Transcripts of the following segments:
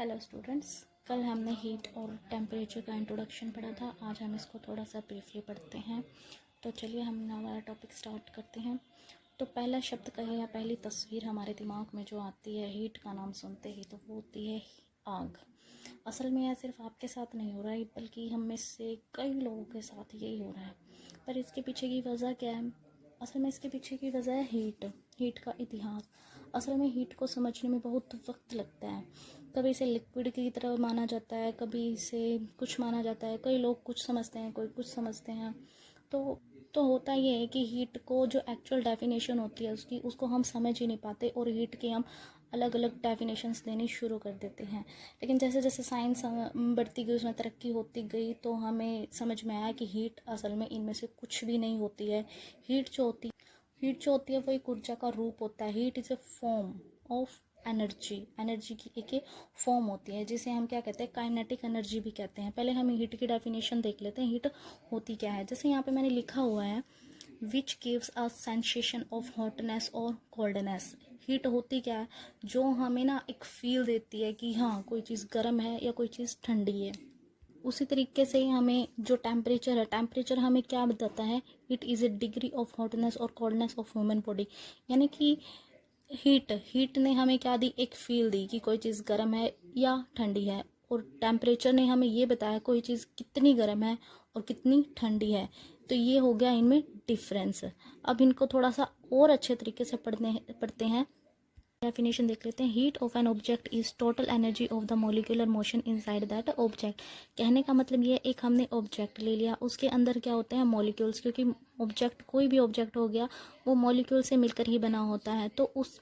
Hello students, कल हमने heat और टेम्परेचर का इंट्रोडक्शन पढ़ा था। आज हम इसको थोड़ा सा ब्रीफली पढ़ते हैं। तो चलिए हम हमारा टॉपिक स्टार्ट करते हैं। तो पहला शब्द कहे या पहली तस्वीर हमारे दिमाग में जो आती है हीट का नाम सुनते ही, तो वो होती है आग। असल में यह सिर्फ आपके साथ नहीं हो रहा है, बल्कि हम में से कई लोगों के साथ यही हो रहा है। पर इसके पीछे की वजह क्या है? असल में इसके पीछे की वजह है हीट का इतिहास। असल में हीट को समझने में बहुत वक्त लगता है। कभी इसे लिक्विड की तरह माना जाता है, कभी इसे कुछ माना जाता है। कई लोग कुछ समझते हैं, कोई कुछ समझते हैं। तो होता ये है कि हीट को जो एक्चुअल डेफिनेशन होती है उसको हम समझ ही नहीं पाते, और हीट के हम अलग अलग डेफिनेशंस देनी शुरू कर देते हैं। लेकिन जैसे जैसे साइंस बढ़ती गई, उसमें तरक्की होती गई, तो हमें समझ में आया कि हीट असल में इनमें से कुछ भी नहीं होती है। हीट जो होती है वो एक ऊर्जा का रूप होता है। Heat is a form of energy की एक फॉर्म होती है, जिसे हम क्या कहते हैं, काइनेटिक एनर्जी भी कहते हैं। पहले हम हीट की डेफिनेशन देख लेते हैं। हीट होती क्या है? जैसे यहाँ पे मैंने लिखा हुआ है, which gives a sensation of hotness और कोल्डनेस। हीट होती क्या है? जो हमें ना एक फील देती है कि हाँ, कोई चीज़ गर्म है या कोई चीज़ ठंडी है। उसी तरीके से हमें जो टेम्परेचर हमें क्या बताता है? It is a degree of hotness और कोल्डनेस ऑफ ह्यूमन बॉडी। यानी कि हीट ने हमें क्या दी? एक फील दी कि कोई चीज़ गर्म है या ठंडी है। और टेम्परेचर ने हमें ये बताया कोई चीज़ कितनी गर्म है और कितनी ठंडी है। तो ये हो गया इनमें डिफरेंस। अब इनको थोड़ा सा और अच्छे तरीके से पढ़ते हैं। डेफिनेशन देख लेते हैं। Heat of an object is total energy of the molecular motion inside that object. कहने का मतलब ये, एक हमने ऑब्जेक्ट ले लिया, उसके अंदर क्या होते हैं? मॉलिक्यूल्स। क्योंकि ऑब्जेक्ट, कोई भी ऑब्जेक्ट हो गया, वो मॉलिक्यूल से मिलकर ही बना होता है। तो उस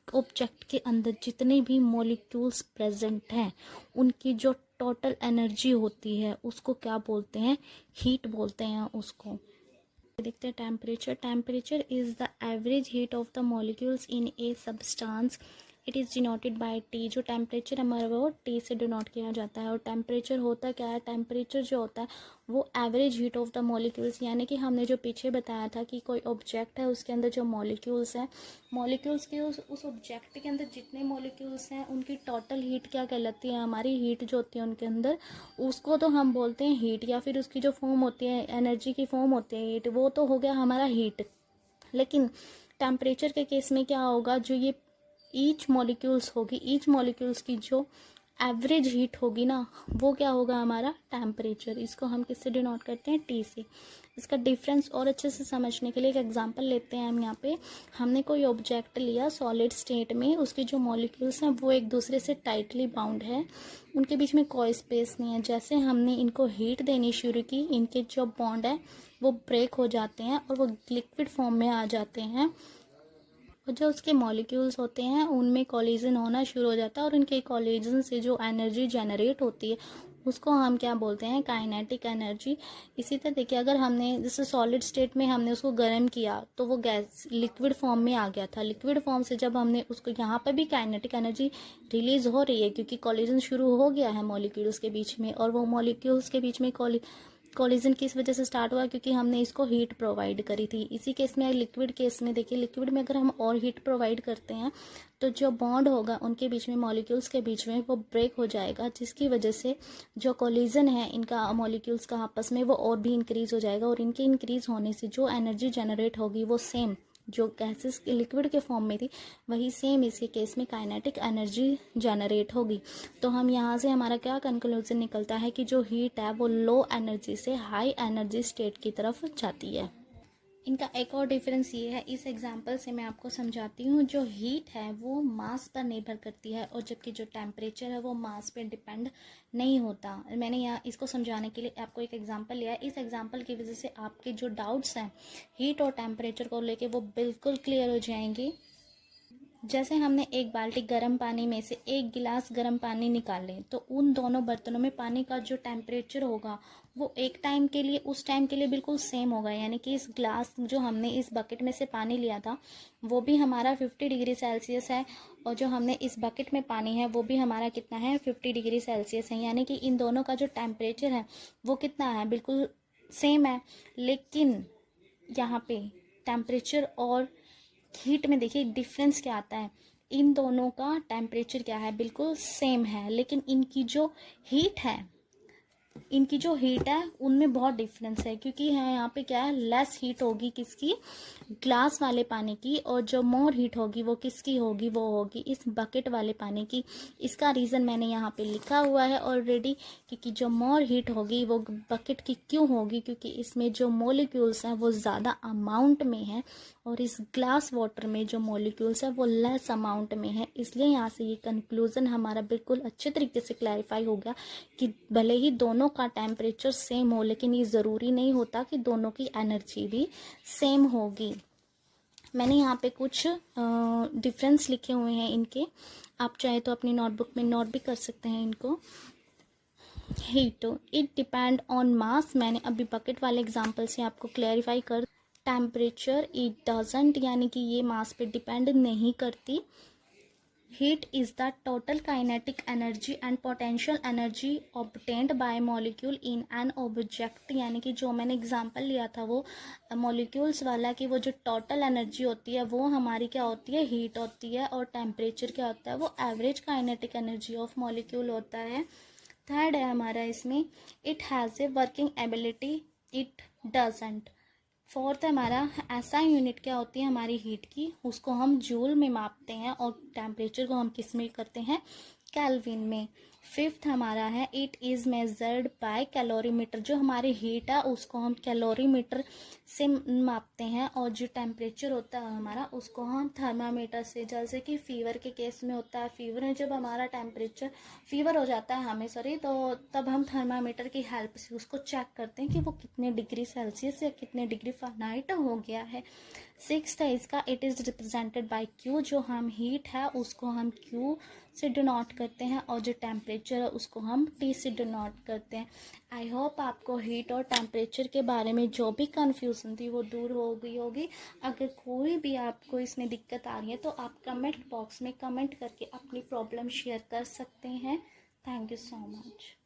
ऑब्जेक्ट के अंदर जितने भी मॉलिक्यूल्स प्रेजेंट हैं, उनकी जो टोटल एनर्जी होती है उसको क्या बोलते हैं? हीट बोलते हैं उसको। देखते हैं temperature is the average heat of the molecules in a substance. It is denoted by T. जो टेम्परेचर हमारा वो टी से डिनोट किया जाता है। और टेम्परेचर होता क्या है? टेम्परेचर जो होता है वो average heat of the molecules, यानी कि हमने जो पीछे बताया था कि कोई ऑब्जेक्ट है, उसके अंदर जो मॉलिक्यूल्स हैं, मॉलिक्यूल्स के उस ऑब्जेक्ट के अंदर जितने मॉलिक्यूल्स हैं, उनकी टोटल हीट क्या कहलाती है? हमारी हीट जो होती है उनके अंदर, उसको तो हम बोलते हैं हीट। या फिर उसकी जो फॉर्म होती है, एनर्जी की फॉर्म होती है हीट, वो तो हो गया हमारा हीट। लेकिन टेम्परेचर के केस में क्या होगा? जो ये ईच मॉलिक्यूल्स की जो एवरेज हीट होगी ना, वो क्या होगा? हमारा टेम्परेचर। इसको हम किससे डिनोट करते हैं? टी से। इसका डिफरेंस और अच्छे से समझने के लिए एक एग्जांपल लेते हैं हम। यहाँ पे हमने कोई ऑब्जेक्ट लिया सॉलिड स्टेट में, उसके जो मॉलिक्यूल्स हैं वो एक दूसरे से टाइटली बाउंड है, उनके बीच में कोई स्पेस नहीं है। जैसे हमने इनको हीट देनी शुरू की, इनके जो बॉन्ड है वो ब्रेक हो जाते हैं और वो लिक्विड फॉर्म में आ जाते हैं। और जो उसके मॉलिक्यूल्स होते हैं उनमें कोलिजन होना शुरू हो जाता है, और उनके कोलिजन से जो एनर्जी जनरेट होती है उसको हम क्या बोलते हैं? Kinetic energy. इसी तरह देखिए, अगर हमने जैसे सॉलिड स्टेट में हमने उसको गर्म किया तो वो गैस लिक्विड फॉर्म में आ गया था। लिक्विड फॉर्म से जब हमने उसको, यहाँ पर भी काइनेटिक एनर्जी रिलीज हो रही है क्योंकि कोलिजन शुरू हो गया है मॉलिक्यूल्स के बीच में। और वो मॉलिक्यूल्स के बीच में कोलिजन किस वजह से स्टार्ट हुआ? क्योंकि हमने इसको हीट प्रोवाइड करी थी। इसी केस में, लिक्विड केस में देखिए, लिक्विड में अगर हम और हीट प्रोवाइड करते हैं तो जो बॉन्ड होगा उनके बीच में, मॉलिक्यूल्स के बीच में, वो ब्रेक हो जाएगा, जिसकी वजह से जो कोलिजन है इनका मॉलिक्यूल्स का आपस में, वो और भी इंक्रीज हो जाएगा। और इनके इंक्रीज होने से जो एनर्जी जनरेट होगी वो सेम जो गैसेस लिक्विड के फॉर्म में थी, वही सेम इसके केस में काइनेटिक एनर्जी जनरेट होगी। तो हम यहाँ से हमारा क्या कंक्लूजन निकलता है कि जो हीट है वो लो एनर्जी से हाई एनर्जी स्टेट की तरफ जाती है। इनका एक और डिफरेंस ये है, इस एग्जांपल से मैं आपको समझाती हूँ। जो हीट है वो मास पर निर्भर करती है, और जबकि जो टेम्परेचर है वो मास पर डिपेंड नहीं होता। मैंने यहाँ इसको समझाने के लिए आपको एक एग्जांपल लिया है। इस एग्जांपल की वजह से आपके जो डाउट्स हैं हीट और टेम्परेचर को लेके, वो बिल्कुल क्लियर हो जाएंगे। जैसे हमने एक बाल्टी गर्म पानी में से एक गिलास गर्म पानी निकाले, तो उन दोनों बर्तनों में पानी का जो टेम्परेचर होगा वो एक टाइम के लिए, उस टाइम के लिए बिल्कुल सेम होगा। यानी कि इस ग्लास, जो हमने इस बकेट में से पानी लिया था, वो भी हमारा 50 डिग्री सेल्सियस है, और जो हमने इस बकेट में पानी है वो भी हमारा कितना है? 50 डिग्री सेल्सियस है। यानी कि इन दोनों का जो टेम्परेचर है वो कितना है? बिल्कुल सेम है। लेकिन यहाँ पे टेम्परेचर और हीट में देखिए डिफरेंस क्या आता है। इन दोनों का टेम्परेचर क्या है, बिल्कुल सेम है, लेकिन इनकी जो हीट है उनमें बहुत डिफरेंस है, क्योंकि यहाँ पे क्या है, लेस हीट होगी किसकी, ग्लास वाले पानी की, और जो मोर हीट होगी वो किसकी होगी, वो होगी इस बकेट वाले पानी की। इसका रीज़न मैंने यहाँ पे लिखा हुआ है ऑलरेडी, क्योंकि जो मोर हीट होगी वो बकेट की क्यों होगी, क्योंकि इसमें जो मॉलिक्यूल्स हैं वो ज़्यादा अमाउंट में है, और इस ग्लास वाटर में जो मॉलिक्यूल्स है वो लेस अमाउंट में है। इसलिए यहाँ से ये कंक्लूज़न हमारा बिल्कुल अच्छे तरीके से क्लैरिफाई हो गया कि भले ही दोनों का टेम्परेचर सेम हो, लेकिन ये ज़रूरी नहीं होता कि दोनों की एनर्जी भी सेम होगी। मैंने यहाँ पे कुछ डिफरेंस लिखे हुए हैं इनके, आप चाहे तो अपनी नोटबुक में नोट भी कर सकते हैं इनको। हीट, इट डिपेंड ऑन मास, मैंने अभी बकेट वाले एग्जांपल से आपको क्लैरिफाई कर। टेम्परेचर, इट डजंट, यानी कि ये मास पे डिपेंड नहीं करती। Heat is the total kinetic energy and potential energy obtained by molecule in an object, यानी कि जो मैंने एग्जांपल लिया था वो मॉलिक्यूल्स वाला, कि वो जो टोटल एनर्जी होती है वो हमारी क्या होती है, हीट होती है, और टेम्परेचर क्या होता है, वो average kinetic energy of molecule होता है। थर्ड है हमारा इसमें, it has a working ability, it doesn't. Fourth है हमारा, एसआई यूनिट क्या होती है हमारी हीट की, उसको हम जूल में मापते हैं, और टेम्परेचर को हम किस में करते हैं, केल्विन में। फिफ्थ हमारा है, it is measured by calorimeter, जो हमारी हीट है उसको हम कैलोरीमीटर से मापते हैं, और जो टेम्परेचर होता है हमारा उसको हम थर्मामीटर से, जैसे कि फीवर के केस में होता है, फीवर में जब हमारा टेम्परेचर फीवर हो जाता है हमें तो तब हम थर्मामीटर की हेल्प से उसको चेक करते हैं कि वो कितने डिग्री सेल्सियस या कितने डिग्री फ़ारेनहाइट हो गया है। सिक्स्थ है इसका, it is represented by Q, जो हम हीट है उसको हम क्यू से डिनोट करते हैं, और जो टेम्परेचर है उसको हम टी से डिनोट करते हैं। आई होप आपको हीट और टेम्परेचर के बारे में जो भी कन्फ्यूज़न थी वो दूर हो गई होगी। अगर कोई भी आपको इसमें दिक्कत आ रही है तो आप कमेंट बॉक्स में कमेंट करके अपनी प्रॉब्लम शेयर कर सकते हैं। Thank you so much.